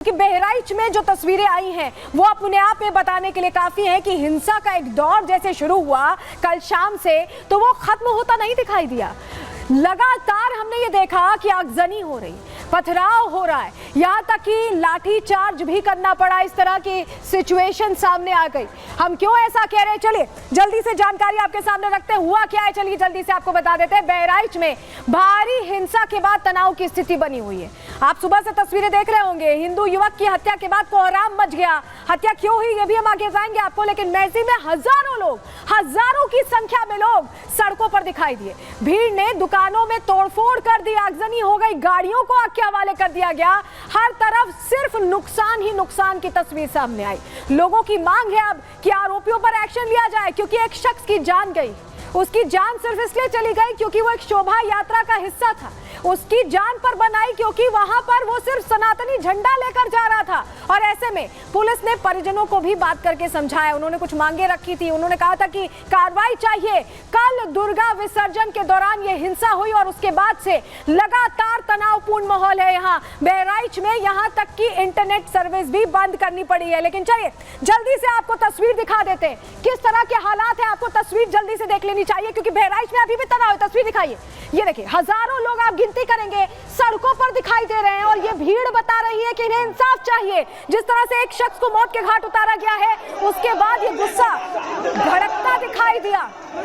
कि बहराइच में जो तस्वीरें आई हैं वो अपने आप में बताने के लिए काफी है कि हिंसा का एक दौर जैसे शुरू हुआ कल शाम से तो वो खत्म होता नहीं दिखाई दिया। लगातार हमने ये देखा कि आगजनी हो रही, पथराव हो रहा है, यहाँ तक कि लाठी चार्ज भी करना पड़ा। इस तरह की सिचुएशन सामने आ गई। हम क्यों ऐसा कह रहे हैं, चलिए जल्दी से जानकारी आपके सामने रखते हैं। हुआ क्या है चलिए जल्दी से आपको बता देते हैं। बहराइच में भारी हिंसा के बाद तनाव की स्थिति बनी हुई है। आप सुबह से तस्वीरें देख रहे होंगे। हिंदू युवक की हत्या के बाद कोहराम मच गया। हत्या क्यों हुई ये भी हम आगे जाएंगे आपको, लेकिन मैसी में हजारों लोग, हजारों की संख्या में लोग सड़कों पर दिखाई दिए। भीड़ ने दुकानों में तोड़फोड़ कर दी, आगजनी हो गई, गाड़ियों को आग के हवाले कर दिया गया। हर तरफ सिर्फ नुकसान ही नुकसान की तस्वीर सामने आई। लोगों की मांग है अब कि आरोपियों पर एक्शन लिया जाए, क्योंकि एक शख्स की जान गई। उसकी जान सिर्फ इसलिए चली गई क्योंकि वो एक शोभा यात्रा का हिस्सा था। उसकी जान पर बनाई क्योंकि वहां पर वो सिर्फ सनातनी झंडा लेकर जा रहा था। और ऐसे में पुलिस ने परिजनों को भी बात करके समझाया। उन्होंने कुछ मांगे रखी थी। उन्होंने कहा था कि कार्रवाई चाहिए। कल दुर्गा विसर्जन के दौरान ये हिंसा हुई और उसके बाद से लगातार तनावपूर्ण माहौल है यहाँ बहराइच में। यहाँ तक कि इंटरनेट सर्विस भी बंद करनी पड़ी है। लेकिन चलिए जल्दी से आपको तस्वीर दिखा देते हैं किस तरह के हालात है। आपको तस्वीर जल्दी से देख लेनी चाहिए क्योंकि बहराइच में अभी भी तनाव है। तस्वीर दिखाइए, ये देखिए हजारों लोग आप गिनती करेंगे सड़कों पर दिखाई दे रहे हैं और ये भीड़ बता रही है कि इन्हें इंसाफ चाहिए। जिस तरह से एक शख्स को मौत के घाट उतारा गया है उसके बाद ये गुस्सा भड़कता दिखाई दिया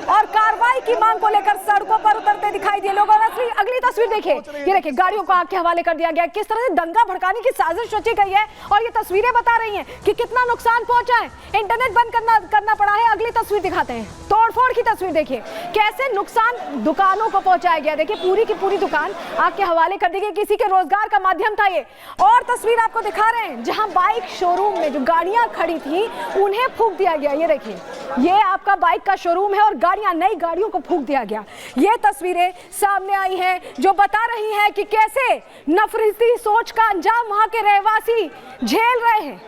और कार्रवाई की मांग को लेकर सड़कों पर उतरते दिखाई दिए लोग। और अगली तस्वीर देखिए, ये देखिए गाड़ियों को आग के हवाले कर दिया गया। किस तरह से दंगा भड़काने की साजिश रची गई है और ये तस्वीरें बता रही हैं कि कितना नुकसान पहुंचा है। इंटरनेट बंद करना पड़ा है। अगली तस्वीर दिखाते हैं, तोड़फोड़ की तस्वीर देखिए कैसे नुकसान दुकानों को पहुंचाया गया। देखिए पूरी की पूरी दुकान आग के हवाले कर दी गई। किसी के रोजगार का माध्यम था ये। और तस्वीर आपको दिखा रहे हैं जहां बाइक शोरूम में जो गाड़ियां खड़ी थी उन्हें फूंक दिया गया। ये देखिए ये आपका बाइक का शोरूम है और गाड़ियां, नई गाड़ियों को फूंक दिया गया। ये तस्वीरें सामने आई हैं जो बता रही हैं कि कैसे नफरती सोच का अंजाम वहां के रहवासी झेल रहे हैं।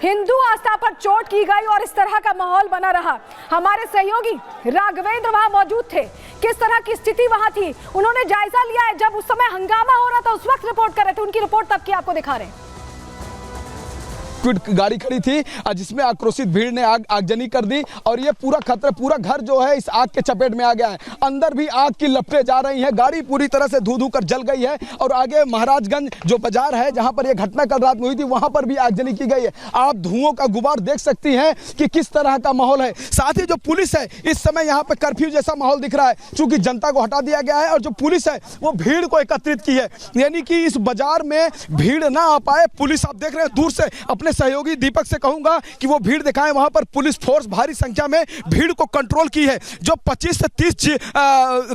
हिंदू आस्था पर चोट की गई और इस तरह का माहौल बना रहा। हमारे सहयोगी राघवेंद्र वहां मौजूद थे। किस तरह की स्थिति वहां थी उन्होंने जायजा लिया है। जब उस समय हंगामा हो रहा था उस वक्त रिपोर्ट कर रहे थे। उनकी रिपोर्ट तब की आपको दिखा रहे हैं। गाड़ी खड़ी थी जिसमें आक्रोशित भीड़ ने आगजनी कर दी और ये पूरा घर जो है इस आग के चपेट में आ गया है। अंदर भी आग की लपटें जा रही हैं। गाड़ी पूरी तरह से धू कर जल गई है और आगे महाराजगंज जो बाजार है जहां पर यह घटना कल रात में हुई थी वहां पर भी आगजनी की गई है। आप धुओं का गुबार देख सकती हैं कि किस तरह का माहौल है। साथ ही जो पुलिस है इस समय यहाँ पे कर्फ्यू जैसा माहौल दिख रहा है चूंकि जनता को हटा दिया गया है और जो पुलिस है वो भीड़ को एकत्रित की है, यानी कि इस बाजार में भीड़ ना आ पाए। पुलिस आप देख रहे हैं दूर से। अपने सहयोगी दीपक से कहूंगा कि वो भीड़ दिखाएं। वहां पर पुलिस फोर्स भारी संख्या में भीड़ को कंट्रोल की है। जो 25 से 30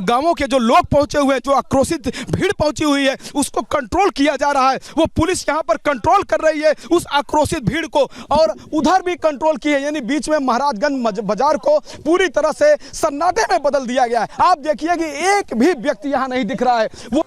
गांवों के जो लोग पहुंचे हुए हैं, जो आक्रोशित भीड़ पहुंची हुई है उसको कंट्रोल किया जा रहा है। वो पुलिस यहां पर कंट्रोल कर रही है उस आक्रोशित भीड़ को और उधर भी कंट्रोल की है, यानी बीच में महाराजगंज बाजार को पूरी तरह से सन्नाटे में बदल दिया गया है। आप देखिए कि एक भी व्यक्ति यहां नहीं दिख रहा है। वो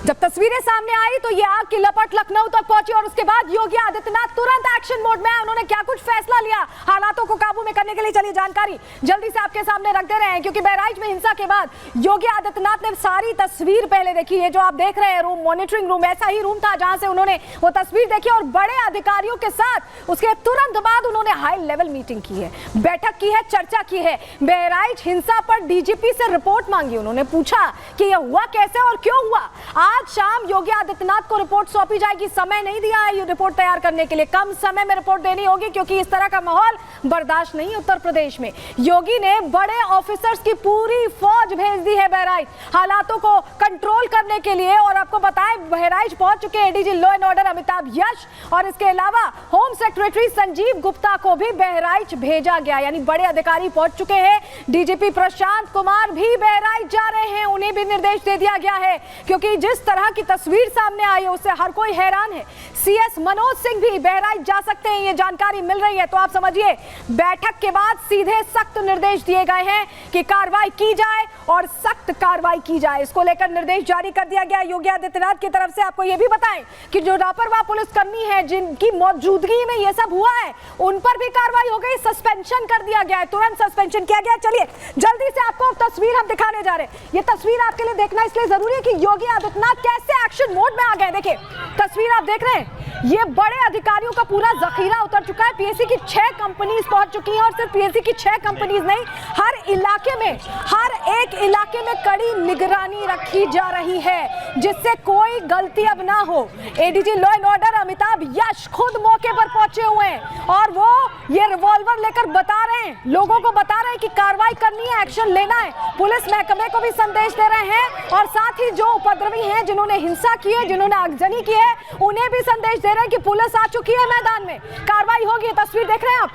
जब तस्वीरें सामने आई तो ये आग की लपट लखनऊ तक पहुंची और उसके बाद योगी आदित्यनाथ तुरंत एक्शन मोड में आए। उन्होंने क्या कुछ फैसला लिया हालातों को काबू में करने के लिए, चलिए जानकारी जल्दी से आपके सामने रख दे रहे हैं। क्योंकि बहराइच में हिंसा के बाद योगी आदित्यनाथ ने सारी तस्वीर पहले देखी है। जो आप देख रहे हैं रूम, मॉनिटरिंग रूम, ऐसा ही रूम था जहां से उन्होंने वो तस्वीर देखी और बड़े अधिकारियों के साथ उसके तुरंत बाद उन्होंने हाई लेवल मीटिंग की है, बैठक की है, चर्चा की है। बहराइच हिंसा पर डीजीपी से रिपोर्ट मांगी। उन्होंने पूछा कि यह हुआ कैसे और क्यों हुआ। आज शाम योगी आदित्यनाथ को रिपोर्ट सौंपी जाएगी। समय नहीं दिया है ये रिपोर्ट तैयार करने के लिए, कम समय में रिपोर्ट देनी होगी क्योंकि इस तरह का माहौल बर्दाश्त नहीं उत्तर प्रदेश में। योगी ने बड़े ऑफिसर्स की पूरी फौज भेज दी है बहराइच हालातों को कंट्रोल करने के लिए। और आपको बताएं बहराइच पहुंच चुके ADG law and order Amitabh Yash और इसके अलावा होम सेक्रेटरी संजीव गुप्ता को भी बहराइच भेजा गया, यानी बड़े अधिकारी पहुंच चुके हैं। डीजीपी प्रशांत कुमार भी बहराइच जा रहे हैं, उन्हें भी निर्देश दे दिया गया है क्योंकि जिस तरह की तस्वीर सामने आई है उससे हर कोई हैरान है। सीएस मनोज सिंह भी बहराइच जा सकते हैं, ये जानकारी मिल रही है। तो आप समझिए बैठक के बाद सीधे सख्त निर्देश दिए गए हैं कि कार्रवाई की जाए और सख्त कार्रवाई की जाए। इसको लेकर निर्देश जारी कर दिया गया योगी आदित्यनाथ की तरफ से। आपको यह भी बताएं कि जो लापरवाह पुलिसकर्मी है जिनकी मौजूदगी में यह सब हुआ है उन पर भी कार्रवाई हो गई, सस्पेंशन कर दिया गया है, तुरंत सस्पेंशन किया गया। चलिए जल्दी से आपको तस्वीर हम दिखाने जा रहे हैं। ये तस्वीर आपके लिए देखना इसलिए जरूरी है कि योगी आदित्यनाथ आदित्यनाथ कैसे एक्शन मोड में आ गए। देखिए तस्वीर आप देख रहे हैं, ये बड़े अधिकारियों का पूरा जखीरा उतर चुका है। पीएससी की 6 कंपनीज पहुंच चुकी हैं और सिर्फ पीएससी की 6 कंपनीज नहीं, हर इलाके में, हर एक इलाके में कड़ी निगरानी रखी जा रही है जिससे कोई गलती अब ना हो। ADG law and order Amitabh Yash खुद मौके पर पहुंचे हुए हैं और वो ये रिवॉल्वर लेकर बता रहे हैं, लोगों को बता रहे हैं कि कार्रवाई करनी है, एक्शन लेना है। पुलिस महकमे को भी संदेश दे रहे हैं और साथ ही जो उपद्रवी हैं, जिन्होंने हिंसा की है, जिन्होंने आगजनी की है, उन्हें भी संदेश दे रहे हैं कि पुलिस आ चुकी है मैदान में, कार्रवाई होगी। तस्वीर देख रहे हैं आप,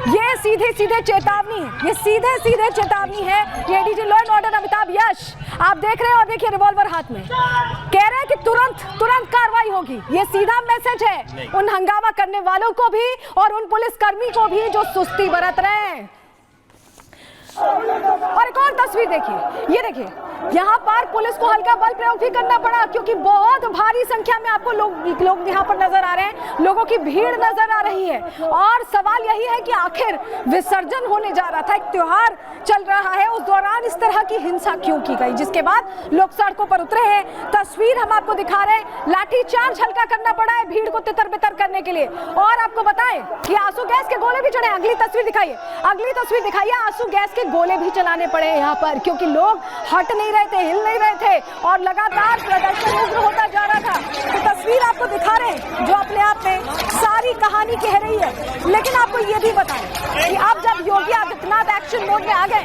ये सीधे सीधे चेतावनी है, ये सीधे सीधे चेतावनी है। ये ADG law and order Amitabh Yash आप देख रहे हैं और देखिए रिवॉल्वर हाथ में, कह रहे हैं कि तुरंत कार्रवाई होगी। ये सीधा मैसेज है उन हंगामा करने वालों को भी और उन पुलिसकर्मी को भी जो सुस्ती बरत रहे हैं। और एक और तस्वीर देखिए, ये देखिए यहाँ पर पुलिस को हल्का बल प्रयोग भी करना पड़ा क्योंकि बहुत भारी संख्या में आपको लोग यहाँ पर नजर आ रहे हैं, लोगों की भीड़ नजर आ रही है। और सवाल यही है कि आखिर विसर्जन होने जा रहा था, एक त्योहार चल रहा है, उस दौरान इस तरह की हिंसा क्यों की गई, जिसके बाद लोग सड़कों पर उतरे हैं। तस्वीर हम आपको दिखा रहे हैं, लाठीचार्ज हल्का करना पड़ा है भीड़ को तितर बितर करने के लिए। और आपको बताएं कि आंसू गैस के गोले भी चढ़े। अगली तस्वीर दिखाइए, अगली तस्वीर दिखाइए, आंसू गैस के गोले भी चलाने पड़े यहाँ पर क्योंकि लोग हट नहीं रहे थे, हिल नहीं रहे थे और लगातार प्रदर्शन उग्र होता जा रहा था। तो तस्वीर आपको दिखा रहे हैं जो अपने आप में सारी कहानी कह रही है। लेकिन आपको ये भी बताएं कि अब जब योगी आदित्यनाथ एक्शन मोड में आ गए,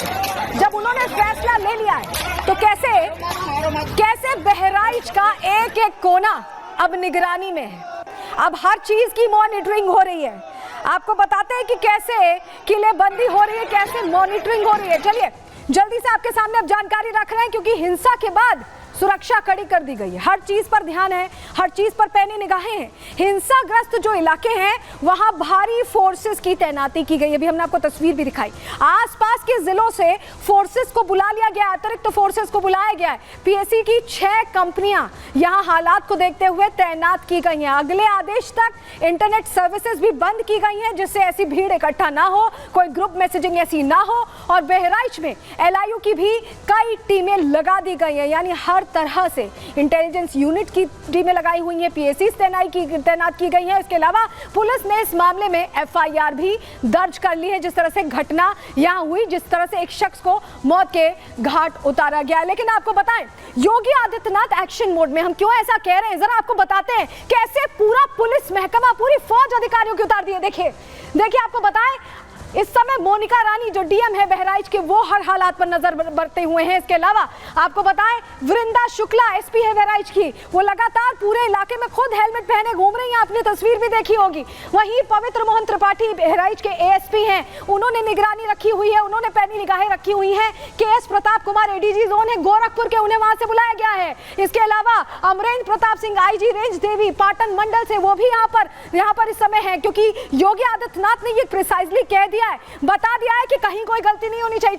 जब उन्होंने फैसला ले लिया है, तो कैसे बहराइच का एक एक कोना अब निगरानी में है। अब हर चीज की मॉनिटरिंग हो रही है। आपको बताते हैं कि कैसे किलेबंदी हो रही है, कैसे मॉनिटरिंग हो रही है। चलिए जल्दी से आपके सामने अब जानकारी रख रहे हैं क्योंकि हिंसा के बाद सुरक्षा कड़ी कर दी गई है, हर चीज पर ध्यान है, हर चीज पर पैनी निगाहें हैं। हिंसाग्रस्त जो इलाके हैं वहां भारी फोर्सेस की तैनाती की गई। अभी हमने आपको तस्वीर भी दिखाई, आसपास के जिलों से फोर्सेस को बुला लिया गया, अतिरिक्त फोर्सेस को बुलाया गया है। पीएससी की 6 कंपनियां यहां हालात को देखते हुए तैनात की गई हैं। अगले आदेश तक इंटरनेट सर्विसेज भी बंद की गई हैं जिससे ऐसी भीड़ इकट्ठा ना हो, कोई ग्रुप मैसेजिंग ऐसी ना हो। और बहराइच में एलआईयू की भी कई टीमें लगा दी गई हैं, यानी हर तरह से इंटेलिजेंस यूनिट की टीमें लगाई हुई हैं, पीएससी तैनात की गई हैं। इसके अलावा पुलिस ने इस मामले में एफआईआर भी दर्ज कर ली है जिस तरह से घटना यहां हुई, जिस तरह से एक शख्स को मौत के घाट उतारा गया। लेकिन आपको बताएं योगी आदित्यनाथ एक्शन मोड में, हम क्यों ऐसा कह रहे हैं जरा आपको बताते हैं। कैसे पूरा पुलिस महकमा, पूरी फौज अधिकारियों की उतार दी है। देखिए आपको बताएं इस समय मोनिका रानी जो डीएम है बहराइच के, वो हर हालात पर नजर बरते हुए हैं। इसके अलावा आपको बताएं वृंदा शुक्ला एसपी है बहराइच की, वो लगातार पूरे इलाके में खुद हेलमेट पहने घूम रही हैं, आपने तस्वीर भी देखी होगी। वहीं पवित्र मोहन त्रिपाठी बहराइच के एएसपी हैं, उन्होंने निगरानी रखी हुई है, उन्होंने पैनी निगाहें रखी हुई हैं। KS Pratap Kumar ADG zone है गोरखपुर के, उन्हें वहां से बुलाया गया है। इसके अलावा अमरेंद्र प्रताप सिंह आईजी रेंज देवी पाटन मंडल से, वो भी यहाँ पर इस समय है क्योंकि योगी आदित्यनाथ ने ये प्रिसाइजली कह दिया है, बता दिया है कि कहीं कोई गलती नहीं होनी चाहिए।